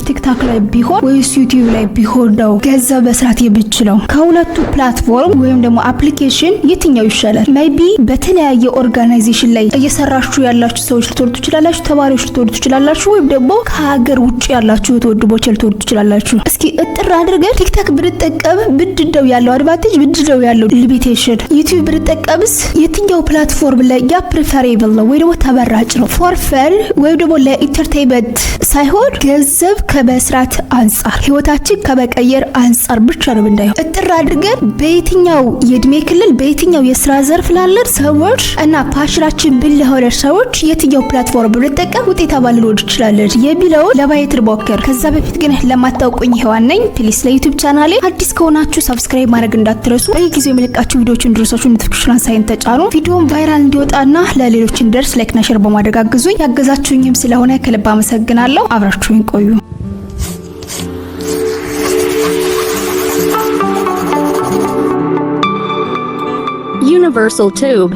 ቲክታክ ላይ ቢሆን ወይስ ዩቲዩብ ላይ ቢሆን ነው ገንዘብ መስራት የምችለው? ከሁለቱ ፕላትፎርም ወይም ደግሞ አፕሊኬሽን የትኛው ይሻላል? ሜቢ በተለያየ ኦርጋናይዜሽን ላይ እየሰራችሁ ያላችሁ ሰዎች ልትወዱ ትችላላችሁ፣ ተማሪዎች ልትወዱ ትችላላችሁ፣ ወይም ደግሞ ከሀገር ውጭ ያላችሁ ተወድቦች ልትወዱ ትችላላችሁ። እስኪ እጥር አድርገን ቲክታክ ብንጠቀም ምንድነው ያለው አድቫንቴጅ፣ ምንድነው ያለው ሊሚቴሽን? ዩቲዩብ ብንጠቀምስ የትኛው ፕላትፎርም ላይ ያ ፕሪፈሬብል ነው ወይ ደግሞ ተመራጭ ነው? ፎር ፈን ወይም ደግሞ ለኢንተርቴይንመንት ሳይሆን ገንዘብ ከመስራት አንጻር ህይወታችን ከመቀየር አንጻር ብቻ ነው እንዳየው። እጥር አድርገን በየትኛው የእድሜ ክልል በየትኛው የስራ ዘርፍ ላለን ሰዎች እና ፓሽናችን ብል ለሆነ ሰዎች የትኛው ፕላትፎርም ብንጠቀም ውጤታማ ልንሆን እንችላለን የሚለው ለማየት እንሞክር። ከዛ በፊት ግን ለማታውቁኝ ሔዋን ነኝ። ፕሊስ ለዩቲዩብ ቻናሌ አዲስ ከሆናችሁ ሰብስክራይብ ማድረግ እንዳትረሱ። በየጊዜው የምለቃችሁ ቪዲዮዎች እንድረሳችሁ ኖቲፊኬሽን ሳይን ተጫኑ። ቪዲዮውን ቫይራል እንዲወጣና ለሌሎች እንዲደርስ ላይክ እና ሼር በማድረግ አግዙኝ። ያገዛችሁኝም ስለሆነ ከልብ አመሰግናለሁ። አብራችሁኝ ቆዩ። Universal Tube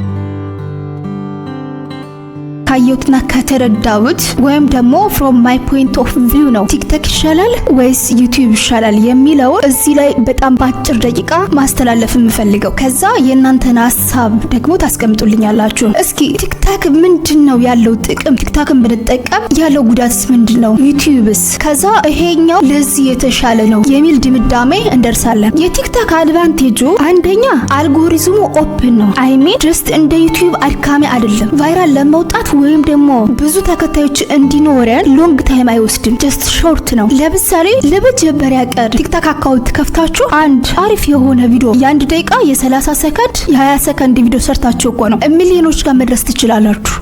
ካየሁትና ከተረዳሁት ወይም ደግሞ from my point of view ነው ቲክቶክ ይሻላል ወይስ ዩቲዩብ ይሻላል የሚለው እዚህ ላይ በጣም በአጭር ደቂቃ ማስተላለፍ የምፈልገው። ከዛ የእናንተን ሐሳብ ደግሞ ታስቀምጡልኛላችሁ። እስኪ ቲክቶክ ምንድነው ያለው ጥቅም? ቲክቶክን ብንጠቀም ያለው ጉዳትስ ምንድነው? ዩቲዩብስ? ከዛ ይሄኛው ለዚህ የተሻለ ነው የሚል ድምዳሜ እንደርሳለን። የቲክቶክ አድቫንቴጁ አንደኛ አልጎሪዝሙ ኦፕን ነው። አይ ሚን ጀስት እንደ ዩቲዩብ አድካሚ አይደለም። ቫይራል ለመውጣት ወይም ደግሞ ብዙ ተከታዮች እንዲኖረን ሎንግ ታይም አይወስድም። ጀስት ሾርት ነው። ለምሳሌ ለመጀመሪያ ቀን ቲክቶክ አካውንት ከፍታችሁ አንድ አሪፍ የሆነ ቪዲዮ የ1 ደቂቃ የ30 ሰከንድ የ20 ሰከንድ ቪዲዮ ሰርታችሁ እኮ ነው ሚሊዮኖች ጋር መድረስ ትችላላችሁ።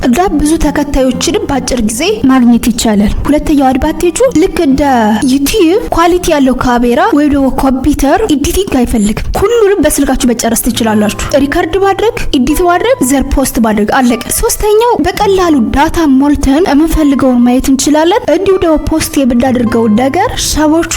እና ብዙ ተከታዮችን በአጭር ጊዜ ማግኘት ይቻላል። ሁለተኛው አድቫንቴጁ ልክ እንደ ዩቲዩብ ኳሊቲ ያለው ካሜራ ወይም ደግሞ ኮምፒውተር ኤዲቲንግ አይፈልግም። ሁሉንም በስልካችሁ መጨረስ ትችላላችሁ። ሪከርድ ማድረግ፣ ኤዲት ማድረግ፣ ዘር ፖስት ማድረግ አለቀ። ሶስተኛው በቀላሉ ዳታ ሞልተን የምንፈልገውን ማየት እንችላለን። እንዲሁ ደግሞ ፖስት የምናደርገው ነገር ሰዎቹ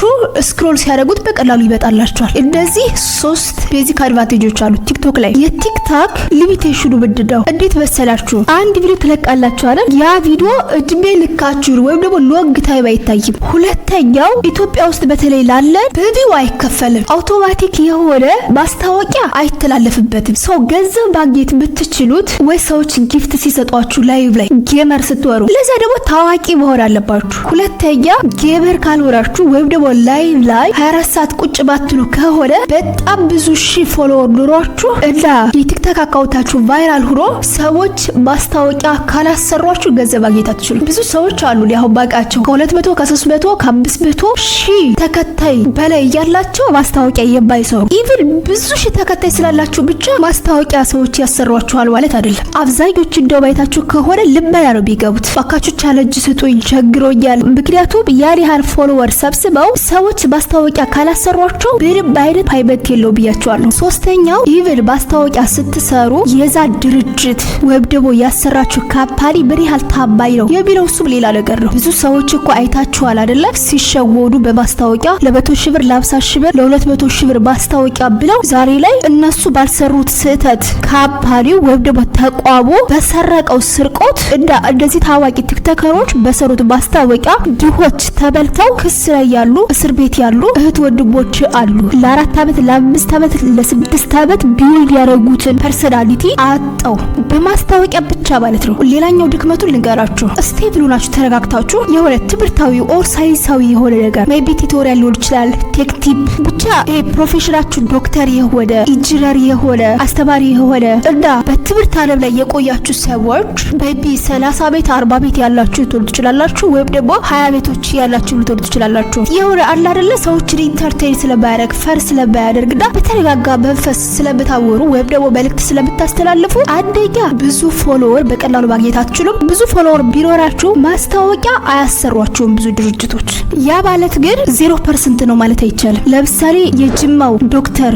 ስክሮል ሲያደርጉት በቀላሉ ይመጣላቸዋል። እነዚህ 3 ቤዚክ አድቫንቴጆች አሉ ቲክቶክ ላይ። የቲክቶክ ሊሚቴሽኑ ምንድነው? እንዴት መሰላችሁ? አንድ ቪዲዮ ትለቃላችሁ አይደል? ያ ቪዲዮ እድሜ ልካችሁ ወይም ደግሞ ሎንግ ታይም አይታይም። ሁለተኛው ኢትዮጵያ ውስጥ በተለይ ላለን ቪዲዮ አይከፈልም። አውቶማቲክ የሆነ ማስታወቂያ አይተላለፍበትም። ሰው ገንዘብ ማግኘት ብትችሉት ወይ ሰዎች ጊፍት ሲሰጧችሁ ላይቭ ላይ ጌመር ስትወሩ ለዛ ደግሞ ታዋቂ መሆን አለባችሁ። ሁለተኛ ጌመር ካልሆናችሁ ወይም ደግሞ ላይቭ ላይ 24 ሰዓት ቁጭ ባትሉ ከሆነ በጣም ብዙ ሺህ ፎሎወር ኑሯችሁ እና የቲክቶክ አካውንታችሁ ቫይራል ሆኖ ሰዎች ማስታወቂያ ካላሰሯችሁ ገንዘብ ማግኘት አትችሉም። ብዙ ሰዎች አሉ ያው ባቃቸው ከ200 ከ300 ከ500 ሺህ ተከታይ በላይ ያላቸው ማስታወቂያ የማይሰሩ ኢቭን ብዙ ሺህ ተከታይ ስላላችሁ ብቻ ማስታወቂያ ሰዎች ያሰሯችኋል ማለት አይደለም። አብዛኞቹ እንደው ባይታችሁ ከሆነ ልመና ነው ቢገቡት። ፋካቹ ቻሌንጅ ስጡኝ ቸግሮኛል። ምክንያቱም ያን ያህል ፎሎወር ሰብስበው ሰዎች ማስታወቂያ ካላሰሯቸው ምንም አይነት ፓይበት የለው ብያቸዋለሁ። ሶስተኛው ኢቭን ማስታወቂያ ስትሰሩ የዛ ድርጅት ወይም ደግሞ ያሰራችሁ ካምፓኒ ምን ያህል ታማኝ ነው የሚለው እሱም ሌላ ነገር ነው። ብዙ ሰዎች እኮ አይታችኋል አይደለ? ሲሸወዱ በማስታወቂያ ለ100 ሺህ ብር ለ50 ሺህ ብር ለ200 ሺህ ብር ማስታወቂያ ብለው ዛሬ ላይ እነሱ ባልሰሩት ስህተት ካምፓኒው ወይም ደግሞ ተቋሙ በሰረቀው ስርቆት እና እንደዚህ ታዋቂ ቲክቶከሮች በሰሩት ማስታወቂያ ድሆች ተበልተው ክስ ላይ ያሉ እስር ቤት ያሉ እህት ወንድሞች አሉ። ለ4 ዓመት ለ5 ዓመት ለ6 ዓመት ቢውልድ ያደረጉትን ፐርሰናሊቲ አጣው በማስታወቂያ ብቻ ማለት ነው። ሌላኛው ድክመቱን ልንገራችሁ። ስቴብል ሆናችሁ ተረጋግታችሁ የሆነ ትምህርታዊ ኦር ሳይንሳዊ የሆነ ነገር ሜቢ ቲዩቶሪያል ሊሆን ይችላል፣ ቴክ ቲፕ ብቻ ፕሮፌሽናችሁ ዶክተር የሆነ ኢንጂነር የሆነ አስተማሪ የሆነ እና በትምህርት ዓለም ላይ የቆያችሁ ሰዎች ሜቢ 30 ቤት 40 ቤት ያላችሁ ልትወዱ ትችላላችሁ፣ ወይም ደግሞ 20 ቤቶች ያላችሁ ልትወዱ ትችላላችሁ። የሆነ አለ አይደለ ሰዎችን ኢንተርቴይን ስለማያደርግ ፈር ስለማያደርግና በተረጋጋ መንፈስ ስለምታወሩ ወይም ደግሞ መልእክት ስለምታስተላልፉ አንደኛ ብዙ ፎሎወር በቀላሉ ማግኘት አትችሉም። ብዙ ፎሎወር ቢኖራችሁ ማስታወቂያ አያሰሯችሁም ብዙ ድርጅቶች። ያ ማለት ግን 0% ነው ማለት አይቻልም። ለምሳሌ የጅማው ዶክተር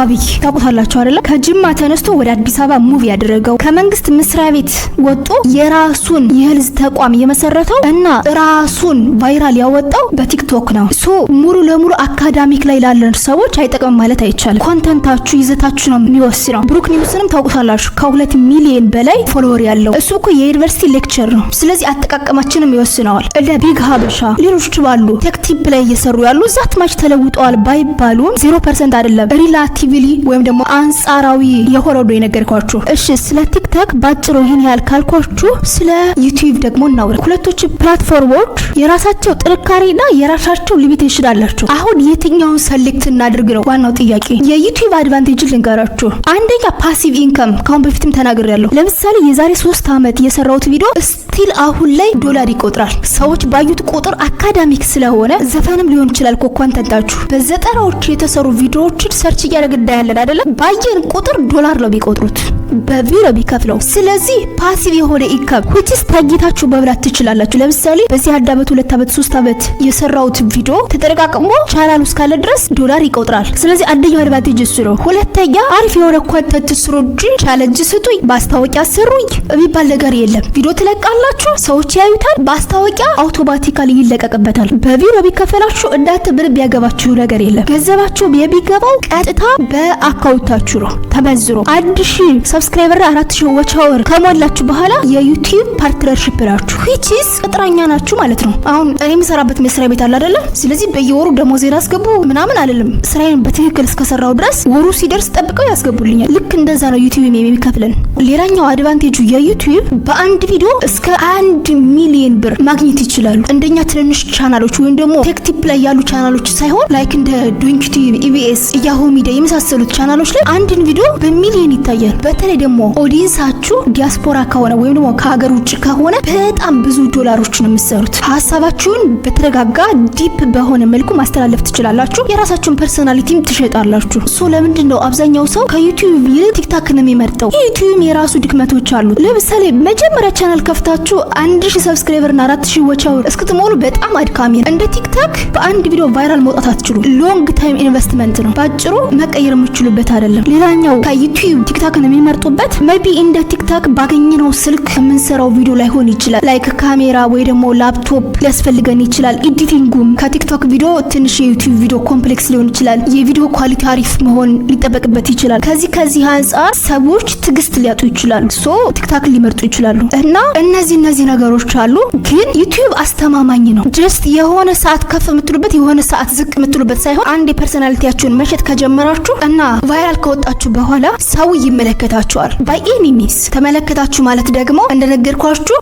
አብይ ታውቁታላችሁ አይደለ? ከጅማ ተነስቶ ወደ አዲስ አበባ ሙቭ ያደረገው ከመንግስት መስሪያ ቤት ወጥቶ የራሱን የሄልዝ ተቋም የመሰረተው እና ራሱን ቫይራል ያወጣው በቲክቶክ ነው። ሶ ሙሉ ለሙሉ አካዳሚክ ላይ ላለን ሰዎች አይጠቅም ማለት አይቻልም። ኮንተንታችሁ ይዘታችሁ ነው የሚወስነው። ብሩክ ኒውስንም ታውቁታላችሁ፣ ከ2 ሚሊዮን በላይ ፎሎወር ያለው እሱ እኮ የዩኒቨርሲቲ ሌክቸር ነው። ስለዚህ አጠቃቀማችንም ይወስነዋል። ለቢግ ሀበሻ ሌሎች ባሉ ቴክቲፕ ላይ እየሰሩ ያሉ ዛት ማች ተለውጠዋል ባይባሉም 0% አይደለም ሪላቲቭሊ ወይም ደግሞ አንጻራዊ የሆነው ነው የነገርኳችሁ። እሺ ስለ ቲክቶክ ባጭሩ ይሄን ያህል ካልኳችሁ ስለ ዩቲዩብ ደግሞ እናውራ። ሁለቶች ፕላትፎርሞች የራሳቸው ጥንካሬና የራሳቸው ሊሚቴሽን አላቸው። አሁን የትኛውን ሰሌክት እናድርግ ነው ዋናው ጥያቄ። የዩቲዩብ አድቫንቴጅ ልንገራችሁ። አንደኛ ፓሲቭ ኢንካም ካሁን በፊትም ተናግሬያለሁ። ለምሳሌ የዛሬ 3 አመት የሰራሁት ቪዲዮ ስቲል አሁን ላይ ዶላር ይቆጥራል። ሰዎች ባዩት ቁጥር አካዳሚክ ስለሆነ ዘፈንም ሊሆን ይችላል ኮንተንታችሁ በዘጠናዎች የተሰሩ ቪዲዮዎችን ሰርች እያደረግን ያለን አይደለም ባየን ቁጥር ዶላር ነው ቢቆጥሩት በቪዲዮ ቢከፍለው። ስለዚህ ፓሲቭ የሆነ ኢንካም which ታጊታችሁ መብላት ትችላላችሁ። ለምሳሌ በዚህ 1 አመት 2 አመት 3 አመት የሰራሁት ቪዲዮ ተጠቃቅሞ ቻናል ውስጥ ካለ ድረስ ዶላር ይቆጥራል። ስለዚህ አንደኛው አድቫንቴጅ እሱ ነው። ሁለተኛ አሪፍ የሆነ ኮንተንት ስሩ እንጂ ቻሌንጅ ስጡኝ ማስታወቂያ ስሩኝ የሚባል ነገር የለም። ቪዲዮ ትለቃላችሁ፣ ሰዎች ያዩታል፣ ማስታወቂያ አውቶማቲካሊ ይለቀቅበታል። በቪዲዮ ቢከፈላችሁ እናንተ ምንም ያገባችሁ ነገር የለም። ገንዘባችሁ የሚገባው ቀጥታ በአካውንታችሁ ነው ተመዝሮ 1000 ሰብስክራይበር 4000 ዋች አወር ከሞላችሁ በኋላ የዩቲዩብ ፓርትነርሺፕ ናችሁ which is ቅጥረኛ ናችሁ ማለት ነው። አሁን እኔ የምሰራበት መስሪያ ቤት አለ አይደለ? ስለዚህ በየወሩ ደሞዜን አስገቡ ምናምን አይደለም። ስራዬን በትክክል እስከሰራው ድረስ ወሩ ሲደርስ ጠብቀው ያስገቡልኛል። ልክ እንደዛ ነው ዩቲዩብ የሚከፍለን። ሌላኛው አድቫንቴጁ የዩቲዩብ በአንድ ቪዲዮ እስከ 1 ሚሊዮን ብር ማግኘት ይችላሉ። እንደኛ ትንንሽ ቻናሎች ወይም ደግሞ ቴክቲፕ ላይ ያሉ ቻናሎች ሳይሆን ላይክ እንደ ዶንኪቲዩብ፣ ኢቢኤስ፣ ያሁ ሚዲያ የመሳሰሉት ቻናሎች ላይ አንድን ቪዲዮ በሚሊዮን ይታያል። በተለይ ደግሞ ኦዲየንሳችሁ ዲያስፖራ ከሆነ ወይም ደግሞ ከሀገር ውጭ ከሆነ በጣም ብዙ ዶላሮች ነው የምትሰሩት። ሀሳባችሁን በተረጋጋ ዲፕ በሆነ መልኩ ማስተላለፍ ትችላላችሁ። የራሳችሁን ፐርሰናሊቲም ትሸጣላችሁ። ሶ ለምንድን ነው አብዛኛው ሰው ከዩቲዩብ ይልቅ ቲክታክ ነው የሚመርጠው? ዩቲዩብ የራሱ ድክመቶች አሉት። ለምሳሌ መጀመሪያ ቻናል ከፍታችሁ 1000 ሰብስክራይበር እና 4000 ዋች አወር እስክትሞሉ በጣም አድካሚ ነው። እንደ ቲክታክ በአንድ ቪዲዮ ቫይራል መውጣት አትችሉ። ሎንግ ታይም ኢንቨስትመንት ነው። ባጭሩ መቀየር የምትችሉበት አይደለም። ሌላኛው ከዩቲዩብ ቲክታክን የሚመርጡበት ሜቢ እንደ ቲክታክ ባገኘነው ስልክ የምንሰራው ቪዲዮ ላይሆን ይችላል። ላይክ ካሜራ ወይ ደግሞ ላፕቶፕ ሊያስፈልገን ይችላል። ኤዲቲንጉም ከቲክቶክ ቪዲዮ ትንሽ የዩቲዩብ ቪዲዮ ኮምፕሌክስ ሊሆን ይችላል። የቪዲዮ ኳሊቲ አሪፍ መሆን ሊጠበቅበት ይችላል። ከዚህ አንጻር ሰዎች ትግስት ሊያጡ ይችላሉ። ሶ ቲክታክ ሊመርጡ ይችላሉ። እና እነዚህ ነገሮች አሉ። ግን ዩቲዩብ አስተማማኝ ነው። ጀስት የሆነ ሰዓት ከፍ የምትሉበት የሆነ ሰዓት ዝቅ የምትሉበት ሳይሆን አንድ የፐርሰናሊቲያችሁን መሸጥ ከጀመራችሁ እና ቫይራል ከወጣችሁ በኋላ ሰው ይመለከታችኋል። ባይ ኤኒ ሚንስ ተመለከታችሁ ማለት ደግሞ እንደነገርኳችሁ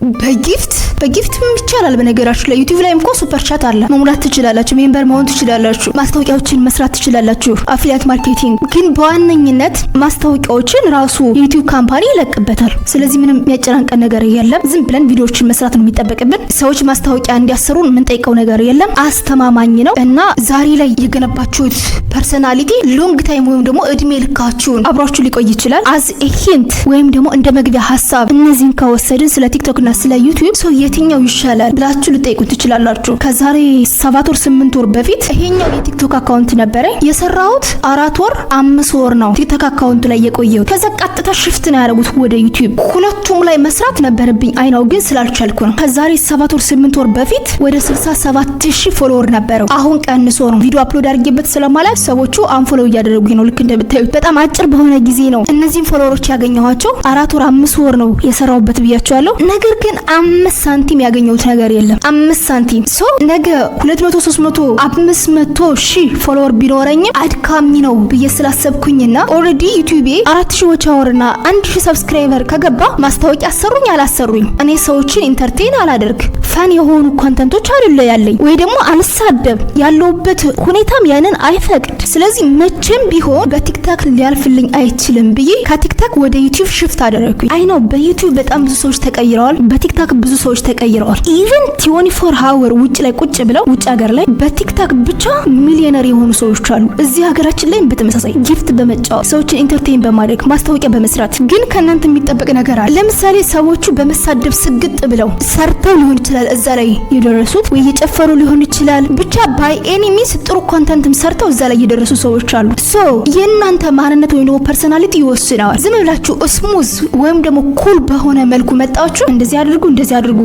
በጊፍትም ይቻላል። በነገራችሁ ላይ ዩቲዩብ ላይም እኮ ሱፐር ቻት አለ። መሙላት ትችላላችሁ፣ ሜምበር መሆን ትችላላችሁ፣ ማስታወቂያዎችን መስራት ትችላላችሁ፣ አፊሊያት ማርኬቲንግ። ግን በዋነኝነት ማስታወቂያዎችን ራሱ ዩቲዩብ ካምፓኒ ይለቅበታል። ስለዚህ ምንም የሚያጨናንቀን ነገር የለም። ዝም ብለን ቪዲዮዎችን መስራት ነው የሚጠበቅብን። ሰዎች ማስታወቂያ እንዲያሰሩን የምንጠይቀው ነገር የለም። አስተማማኝ ነው እና ዛሬ ላይ የገነባችሁት ፐርሰናሊቲ ሎንግ ታይም ወይም ደግሞ እድሜ ልካችሁን አብሯችሁ ሊቆይ ይችላል። አዝ ኤ ሂንት ወይም ደግሞ እንደ መግቢያ ሀሳብ እነዚህን ከወሰድን ስለ ቲክቶክ እና ስለ ዩቲዩብ ሰው የትኛው ይሻላል ብላችሁ ልጠይቁ ትችላላችሁ። ከዛሬ 7 ወር 8 ወር በፊት ይሄኛው የቲክቶክ አካውንት ነበረ የሰራሁት 4 ወር 5 ወር ነው ቲክቶክ አካውንት ላይ የቆየው። ከዛ ቀጥታ ሽፍት ነው ያደረጉት ወደ ዩቲዩብ። ሁለቱም ላይ መስራት ነበረብኝ አይናው ግን ስላልቻልኩ ነው። ከዛሬ 7 ወር 8 ወር በፊት ወደ 67000 ፎሎወር ነበረው። አሁን ቀንሶ ነው ቪዲዮ አፕሎድ አድርጌበት ስለማለት ሰዎቹ አንፎሎው እያደረጉኝ ነው። ልክ እንደምታዩት በጣም አጭር በሆነ ጊዜ ነው እነዚህን ፎሎወሮች ያገኘኋቸው። 4 ወር 5 ወር ነው የሰራሁበት ብያቸዋለሁ። ነገር ግን 5 ሳንቲም ያገኘሁት ነገር የለም። 5 ሳንቲም ሶ ነገ 200 300 500 ሺህ ፎሎወር ቢኖረኝም አድካሚ ነው ብዬ ስላሰብኩኝና ኦልሬዲ ዩቲዩብ 4000 ዋች አወርና 1000 ሰብስክራይበር ከገባ ማስታወቂያ አሰሩኝ አላሰሩኝ እኔ ሰዎችን ኢንተርቴን አላደርግ ፈን የሆኑ ኮንተንቶች አይደለ ያለኝ ወይ ደግሞ አልሳደብ ያለውበት ሁኔታም ያንን አይፈቅድ። ስለዚህ መቼም ቢሆን በቲክታክ ሊያልፍልኝ አይችልም ብዬ ከቲክታክ ወደ ዩቲዩብ ሽፍት አደረኩኝ። አይ ነው በዩቲዩብ በጣም ብዙ ሰዎች ተቀይረዋል። በቲክታክ በቲክታክ ብዙ ሰዎች ተቀይረዋል። ኢቭን 24 ሃወር ውጭ ላይ ቁጭ ብለው ውጭ ሀገር ላይ በቲክታክ ብቻ ሚሊዮነር የሆኑ ሰዎች አሉ። እዚህ ሀገራችን ላይ በተመሳሳይ ጊፍት በመጫወት ሰዎችን ኢንተርቴይን በማድረግ ማስታወቂያ በመስራት ግን ከናንተ የሚጠበቅ ነገር አለ። ለምሳሌ ሰዎቹ በመሳደብ ስግጥ ብለው ሰርተው ሊሆን ይችላል እዛ ላይ የደረሱት ወይ እየጨፈሩ ሊሆን ይችላል። ብቻ ባይ ኤኒ ሚንስ ጥሩ ኮንተንትም ሰርተው እዛ ላይ የደረሱ ሰዎች አሉ። ሶ የእናንተ ማንነት ወይም ደግሞ ፐርሰናሊቲ ይወስነዋል። ዝም ብላችሁ ስሙዝ ወይም ደግሞ ኩል በሆነ መልኩ መጣችሁ እንደዚህ አድርጉ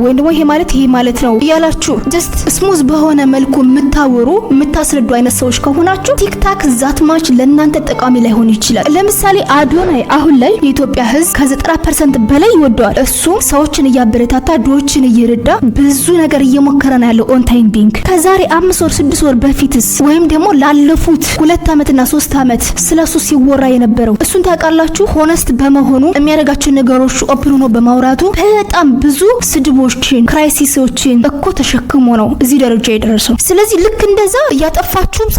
ወይም ደግሞ ይሄ ማለት ነው እያላችሁ ጀስት ስሙዝ በሆነ መልኩ የምታወሩ የምታስረዱ አይነት ሰዎች ከሆናችሁ ቲክታክ ዛት ማች ለእናንተ ጠቃሚ ላይሆን ይችላል። ለምሳሌ አዶናይ አሁን ላይ የኢትዮጵያ ሕዝብ ከ90% በላይ ይወደዋል። እሱ ሰዎችን እያበረታታ ድሆችን እየረዳ ብዙ ነገር እየሞከረ ነው ያለው ኦን ታይም ቢንግ። ከዛሬ 5 ወር 6 ወር በፊትስ ወይም ደግሞ ላለፉት 2 ዓመትና 3 ዓመት ስለሱ ሲወራ የነበረው እሱን ታውቃላችሁ። ሆነስት በመሆኑ የሚያደርጋቸው ነገሮች ኦፕን ሆኖ በማውራቱ በጣም ብዙ ስድቦችን ክራይሲሶችን እኮ ተሸክሞ ነው እዚህ ደረጃ የደረሰው። ስለዚህ ልክ እንደዛ እያጠፋችሁም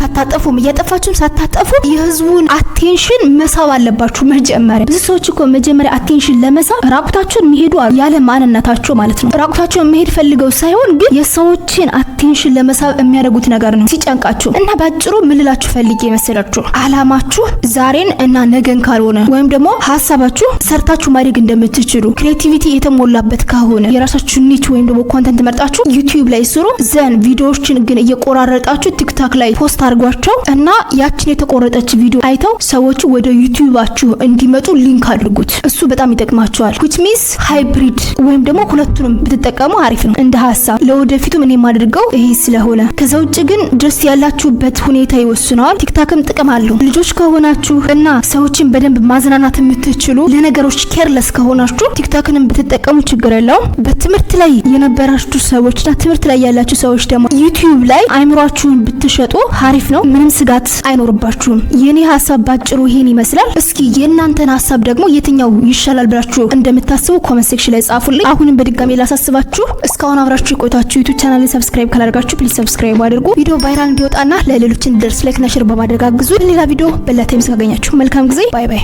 ሳታጠፉ የህዝቡን አቴንሽን መሳብ አለባችሁ። መጀመሪያ ብዙ ሰዎች እኮ መጀመሪያ አቴንሽን ለመሳብ ራቁታቸውን የሚሄዱ ያለ ማንነታቸው ማለት ነው። ራቁታቸውን መሄድ ፈልገው ሳይሆን ግን የሰዎችን አቴንሽን ለመሳብ የሚያደርጉት ነገር ነው ሲጨንቃችሁ። እና ባጭሩ ምን ልላችሁ ፈልጌ መሰላችሁ፣ አላማችሁ ዛሬን እና ነገን ካልሆነ ወይም ደግሞ ሀሳባችሁ ሰርታችሁ ማድረግ እንደምትችሉ ክሬቲቪቲ የተሞላበት ከሆነ የራሳችሁ ኒች ወይም ደግሞ ኮንተንት መርጣችሁ ዩቲዩብ ላይ ስሩ። ዘን ቪዲዮዎችን ግን እየቆራረጣችሁ ቲክታክ ላይ ፖስት አድርጓቸው እና ያችን የተቆረጠች ቪዲዮ አይተው ሰዎች ወደ ዩቲዩባችሁ እንዲመጡ ሊንክ አድርጉት። እሱ በጣም ይጠቅማችኋል። which means ሃይብሪድ ወይም ደግሞ ሁለቱንም ብትጠቀሙ አሪፍ ነው እንደ ሀሳብ። ለወደፊቱም እኔ ማድርገው ይሄ ስለሆነ ከዛ ውጭ ግን ድረስ ያላችሁበት ሁኔታ ይወስነዋል። ቲክታክም ጥቅም አለው። ልጆች ከሆናችሁ እና ሰዎችን በደንብ ማዝናናት የምትችሉ ለነገሮች ኬርለስ ከሆናችሁ ቲክታክንም ብትጠቀሙ ችግር የለውም። በትምህርት ላይ የነበራችሁ ሰዎችና ትምህርት ላይ ያላችሁ ሰዎች ደግሞ ዩቲዩብ ላይ አይምሯችሁን ብትሸጡ አሪፍ ነው። ምንም ስጋት አይኖርባችሁም። የኔ ሀሳብ ባጭሩ ይሄን ይመስላል። እስኪ የእናንተን ሀሳብ ደግሞ የትኛው ይሻላል ብላችሁ እንደምታስቡ ኮሜንት ሴክሽን ላይ ጻፉልኝ። አሁንም በድጋሚ ላሳስባችሁ እስካሁን አብራችሁ የቆያችሁ ዩቲዩብ ቻናልን ሰብስክራይብ ካላደረጋችሁ ፕሊዝ ሰብስክራይብ አድርጉ። ቪዲዮ ቫይራል እንዲወጣና ለሌሎች እንዲደርስ ላይክ እና ሼር በማድረግ አግዙ። በሌላ ቪዲዮ በሌላ ታይም እስካገኛችሁ መልካም ጊዜ። ባይ ባይ።